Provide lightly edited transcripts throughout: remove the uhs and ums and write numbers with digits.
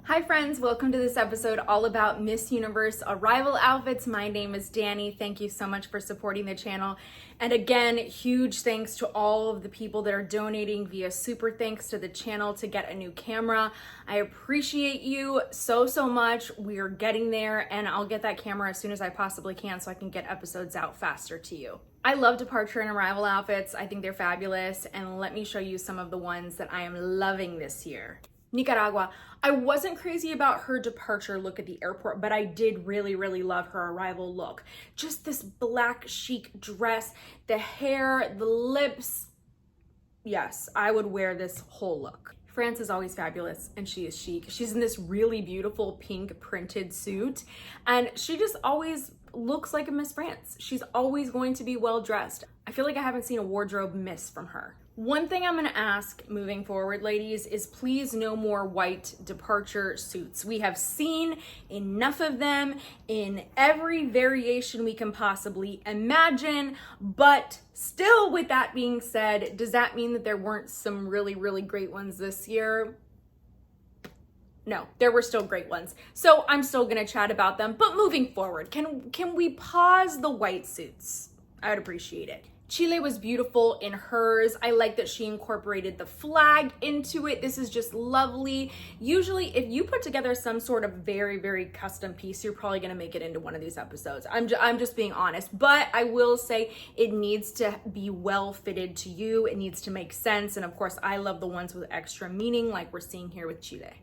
Hi friends, welcome to this episode all about Miss Universe arrival outfits. My name is Dani. Thank you so much for supporting the channel. And again, huge thanks to all of the people that are donating via super thanks to the channel to get a new camera. I appreciate you so much. We are getting there and I'll get that camera as soon as I possibly can so I can get episodes out faster to you. I love departure and arrival outfits. I think they're fabulous. And let me show you some of the ones that I am loving this year. Nicaragua. I wasn't crazy about her departure look at the airport, but I did really love her arrival look. Just this black chic dress, the hair, the lips. Yes, I would wear this whole look. France is always fabulous and she is chic. She's in this really beautiful pink printed suit and she just always looks like a Miss France. She's always going to be well dressed. I feel like I haven't seen a wardrobe miss from her. One thing I'm gonna ask moving forward, ladies, is please no more white departure suits. We have seen enough of them in every variation we can possibly imagine, but still, with that being said, does that mean that there weren't some really great ones this year? No, there were still great ones. So I'm still gonna chat about them, but moving forward, can we pause the white suits? I would appreciate it. Chile was beautiful in hers. I like that she incorporated the flag into it. This is just lovely. Usually, if you put together some sort of very custom piece, you're probably gonna make it into one of these episodes. I'm just being honest, but I will say it needs to be well fitted to you. It needs to make sense. And of course, I love the ones with extra meaning like we're seeing here with Chile.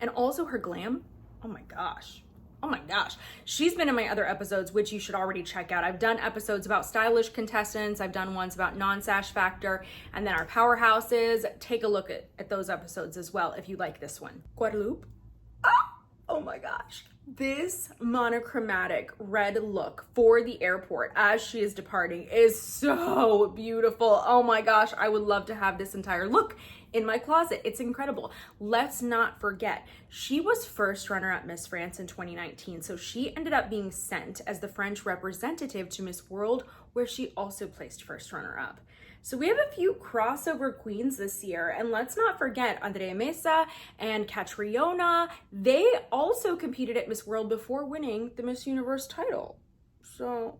And also her glam, oh my gosh. Oh my gosh, she's been in my other episodes, which you should already check out. I've done episodes about stylish contestants. I've done ones about non-sash factor, and then our powerhouses. Take a look at those episodes as well if you like this one. Guadeloupe. Oh my gosh. This monochromatic red look for the airport as she is departing is so beautiful. Oh my gosh, I would love to have this entire look in my closet. It's incredible. Let's not forget, she was first runner-up Miss France in 2019, so she ended up being sent as the French representative to Miss World, where she also placed first runner-up. So we have a few crossover queens this year, and let's not forget Andrea Mesa and Catriona. They also competed at Miss World before winning the Miss Universe title. So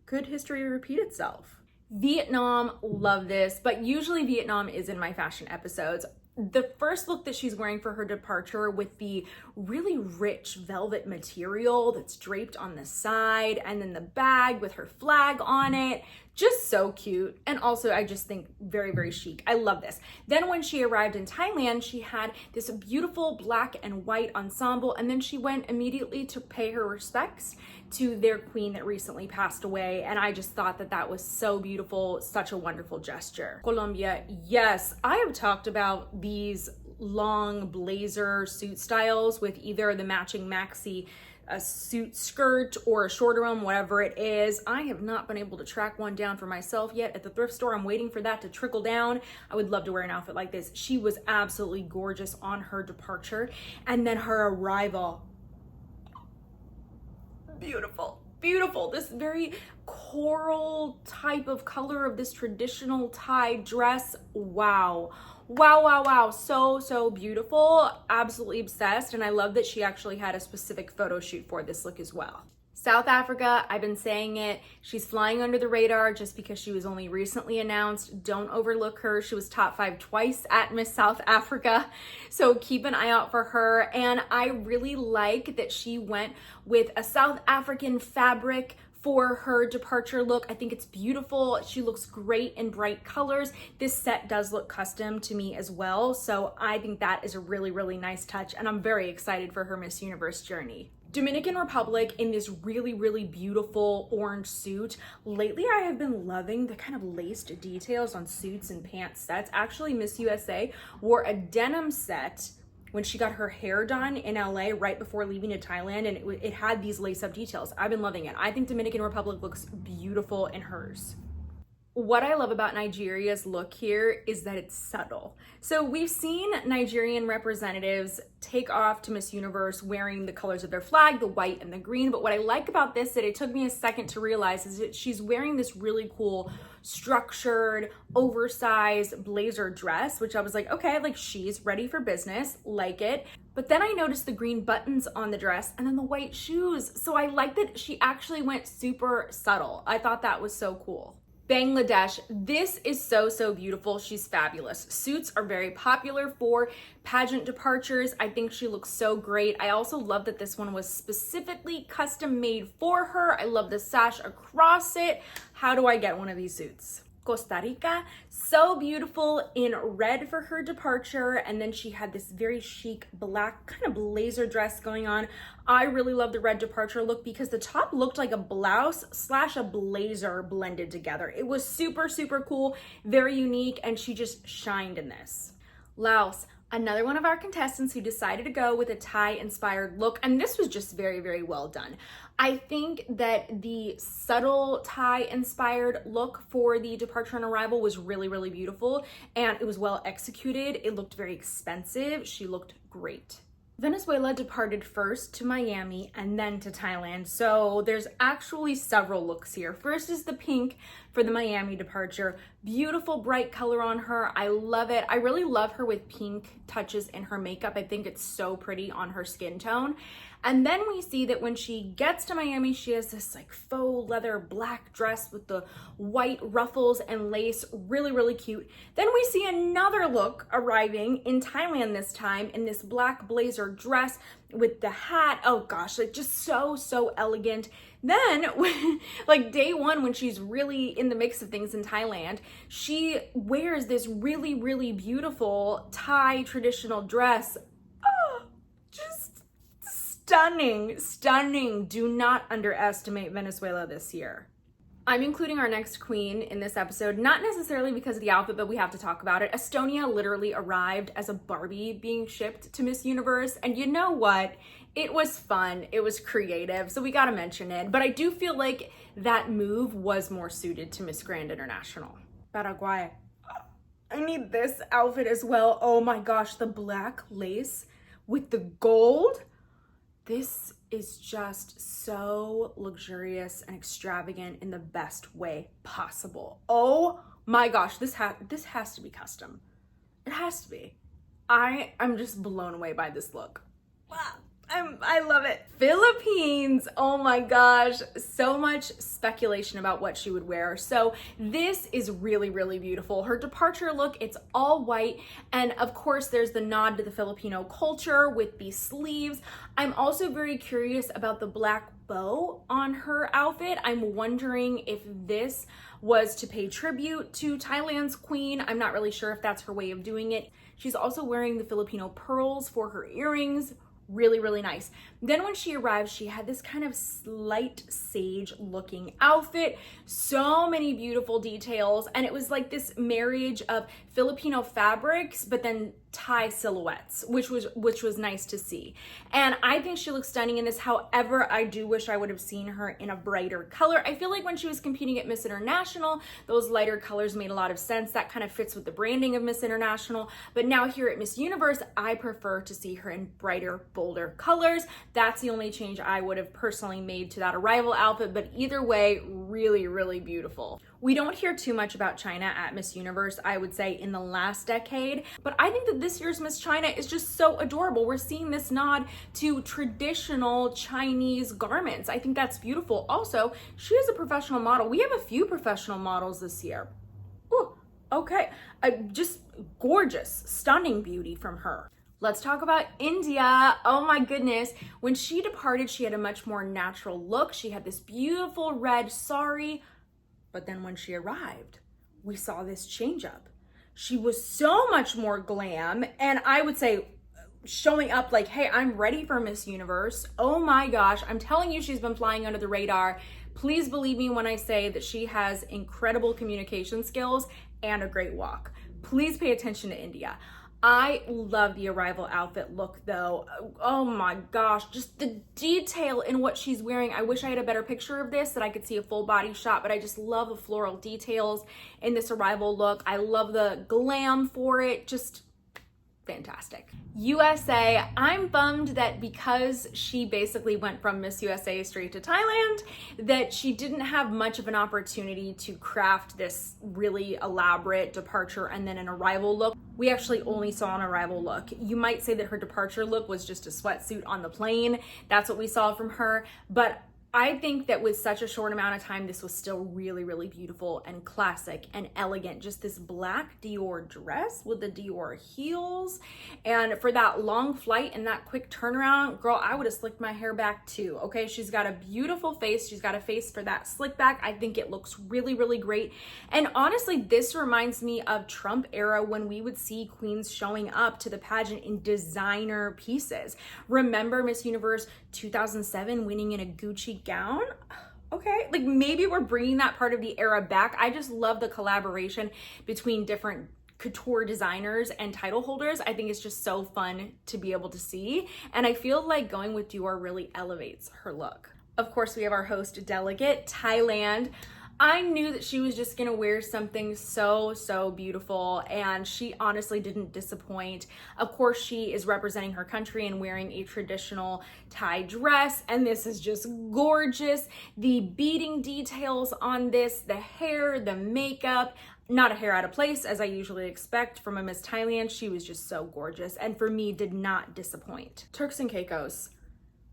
could history repeat itself? Vietnam, love this, but usually Vietnam is in my fashion episodes. The first look that she's wearing for her departure with the really rich velvet material that's draped on the side, and then the bag with her flag on it, just so cute. And also I just think very chic. I love this. Then when she arrived in Thailand, she had this beautiful black and white ensemble, and then she went immediately to pay her respects to their queen that recently passed away. And I just thought that that was so beautiful, such a wonderful gesture. Colombia, yes, I have talked about these long blazer suit styles with either the matching maxi a suit skirt or a shorter one, whatever it is. I have not been able to track one down for myself yet at the thrift store. I'm waiting for that to trickle down. I would love to wear an outfit like this. She was absolutely gorgeous on her departure, and then her arrival. Beautiful. This very coral type of color of this traditional Thai dress. Wow. So beautiful. Absolutely obsessed. And I love that she actually had a specific photo shoot for this look as well. South Africa, I've been saying it. She's flying under the radar just because she was only recently announced. Don't overlook her. She was top 5 twice at Miss South Africa. So keep an eye out for her. And I really like that she went with a South African fabric for her departure look. I think it's beautiful. She looks great in bright colors. This set does look custom to me as well. So I think that is a really nice touch. And I'm very excited for her Miss Universe journey. Dominican Republic in this really beautiful orange suit. Lately, I have been loving the kind of laced details on suits and pants sets. Actually, Miss USA wore a denim set when she got her hair done in LA right before leaving to Thailand, and it had these lace-up details. I've been loving it. I think Dominican Republic looks beautiful in hers. What I love about Nigeria's look here is that it's subtle. So we've seen Nigerian representatives take off to Miss Universe wearing the colors of their flag, the white and the green. But what I like about this, that it took me a second to realize, is that she's wearing this really cool, structured, oversized blazer dress, which I was like, okay, like she's ready for business, like it. But then I noticed the green buttons on the dress and then the white shoes. So I like that she actually went super subtle. I thought that was so cool. Bangladesh, this is so beautiful. She's fabulous. Suits are very popular for pageant departures. I think she looks so great. I also love that this one was specifically custom made for her. I love the sash across it. How do I get one of these suits? Costa Rica, so beautiful in red for her departure, and then she had this very chic black kind of blazer dress going on. I really love the red departure look because the top looked like a blouse / a blazer blended together. It was super cool, very unique, and she just shined in this. Laos, another one of our contestants who decided to go with a Thai inspired look, and this was just very well done. I think that the subtle Thai inspired look for the departure and arrival was really beautiful, and it was well executed. It looked very expensive. She looked great. Venezuela departed first to Miami and then to Thailand, so there's actually several looks here. First is the pink for the Miami departure. Beautiful bright color on her. I love it. I really love her with pink touches in her makeup. I think it's so pretty on her skin tone. And then we see that when she gets to Miami, she has this like faux leather black dress with the white ruffles and lace, really cute. Then we see another look arriving in Thailand this time in this black blazer dress with the hat. Oh gosh, like just so elegant. Then like day one, when she's really in the mix of things in Thailand, she wears this really beautiful Thai traditional dress. Oh, just stunning. Do not underestimate Venezuela this year. I'm including our next queen in this episode, not necessarily because of the outfit, but we have to talk about it. Estonia literally arrived as a Barbie being shipped to Miss Universe, and you know what? It was fun, it was creative, so we gotta mention it. But I do feel like that move was more suited to Miss Grand International. Paraguay. I need this outfit as well. Oh my gosh, the black lace with the gold. This is just so luxurious and extravagant in the best way possible. Oh my gosh, this has to be custom. It has to be. I'm just blown away by this look. Wow. I love it. Philippines, oh my gosh, so much speculation about what she would wear. So this is really beautiful. Her departure look, it's all white, and of course there's the nod to the Filipino culture with these sleeves. I'm also very curious about the black bow on her outfit. I'm wondering if this was to pay tribute to Thailand's queen. I'm not really sure if that's her way of doing it. She's also wearing the Filipino pearls for her earrings. Really nice. Then when she arrived, she had this kind of slight sage looking outfit, so many beautiful details, and it was like this marriage of Filipino fabrics but then Thai silhouettes, which was nice to see. And I think she looks stunning in this. However, I do wish I would have seen her in a brighter color. I feel like when she was competing at Miss International, those lighter colors made a lot of sense. That kind of fits with the branding of Miss International. But now here at Miss Universe, I prefer to see her in brighter, bolder colors. That's the only change I would have personally made to that arrival outfit, but either way, really beautiful. We don't hear too much about China at Miss Universe, I would say, in the last decade, but I think that this year's Miss China is just so adorable. We're seeing this nod to traditional Chinese garments. I think that's beautiful. Also, she is a professional model. We have a few professional models this year. Ooh, okay, just gorgeous, stunning beauty from her. Let's talk about India. Oh my goodness. When she departed, she had a much more natural look. She had this beautiful red sari, but then when she arrived, we saw this change up. She was so much more glam, and I would say showing up like, hey, I'm ready for Miss Universe. Oh my gosh, I'm telling you, she's been flying under the radar. Please believe me when I say that she has incredible communication skills and a great walk. Please pay attention to India. I love the Arrival outfit look though. Oh my gosh, just the detail in what she's wearing. I wish I had a better picture of this that I could see a full body shot, but I just love the floral details in this Arrival look. I love the glam for it, just fantastic. USA, I'm bummed that because she basically went from Miss USA straight to Thailand, that she didn't have much of an opportunity to craft this really elaborate departure and then an arrival look. We actually only saw an arrival look. You might say that her departure look was just a sweatsuit on the plane. That's what we saw from her, but I think that with such a short amount of time, this was still really, really beautiful and classic and elegant. Just this black Dior dress with the Dior heels. And for that long flight and that quick turnaround, girl, I would have slicked my hair back too, okay? She's got a beautiful face. She's got a face for that slick back. I think it looks really, really great. And honestly, this reminds me of Trump era when we would see queens showing up to the pageant in designer pieces. Remember Miss Universe 2007 winning in a Gucci gown? Okay, like maybe we're bringing that part of the era back. I just love the collaboration between different couture designers and title holders. I think it's just so fun to be able to see. And I feel like going with Dior really elevates her look. Of course, we have our host delegate, Thailand. I knew that she was just gonna wear something so beautiful, and she honestly didn't disappoint. Of course, she is representing her country and wearing a traditional Thai dress, and this is just gorgeous. The beading details on this, the hair, the makeup, not a hair out of place as I usually expect from a Miss Thailand. She was just so gorgeous, and for me, did not disappoint. Turks and Caicos.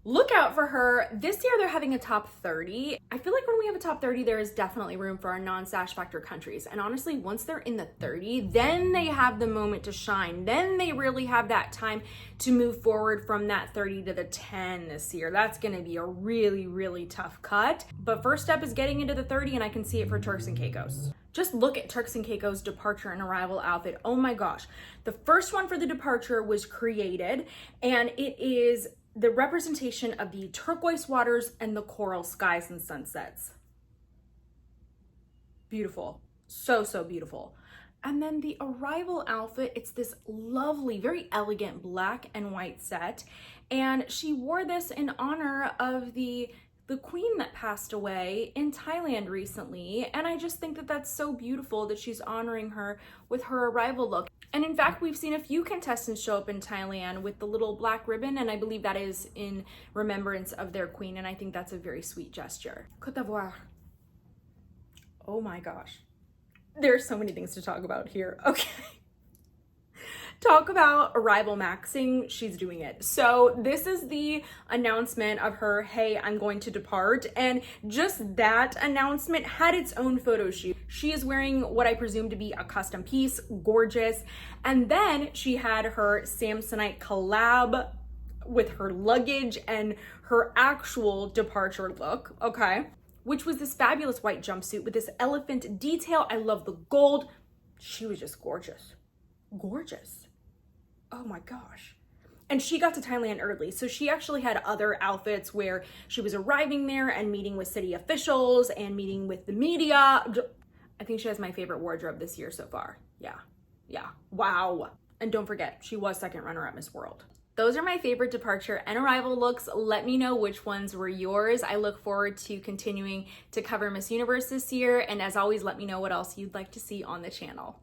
Look out for her. This year they're having a top 30. I feel like when we have a top 30, there is definitely room for our non-Sash Factor countries. And honestly, once they're in the 30, then they have the moment to shine. Then they really have that time to move forward from that 30 to the 10 this year. That's gonna be a really, really tough cut. But first step is getting into the 30, and I can see it for Turks and Caicos. Just look at Turks and Caicos' departure and arrival outfit. Oh my gosh. The first one for the departure was created, and it is the representation of the turquoise waters and the coral skies and sunsets. Beautiful. So beautiful. And then the arrival outfit, it's this lovely, very elegant black and white set. And she wore this in honor of the queen that passed away in Thailand recently. And I just think that that's so beautiful that she's honoring her with her arrival look. And in fact, we've seen a few contestants show up in Thailand with the little black ribbon, and I believe that is in remembrance of their queen, and I think that's a very sweet gesture. Côte d'Ivoire. Oh my gosh. There's so many things to talk about here. Okay. Talk about arrival maxing, she's doing it. So this is the announcement of her, hey, I'm going to depart. And just that announcement had its own photo shoot. She is wearing what I presume to be a custom piece, gorgeous. And then she had her Samsonite collab with her luggage and her actual departure look, okay? Which was this fabulous white jumpsuit with this elephant detail. I love the gold. She was just gorgeous. Gorgeous. Oh my gosh. And she got to Thailand early, so she actually had other outfits where she was arriving there and meeting with city officials and meeting with the media. I think she has my favorite wardrobe this year so far. Yeah. Wow. And don't forget, she was second runner at Miss World. Those are my favorite departure and arrival looks. Let me know which ones were yours. I look forward to continuing to cover Miss Universe this year. And as always, let me know what else you'd like to see on the channel.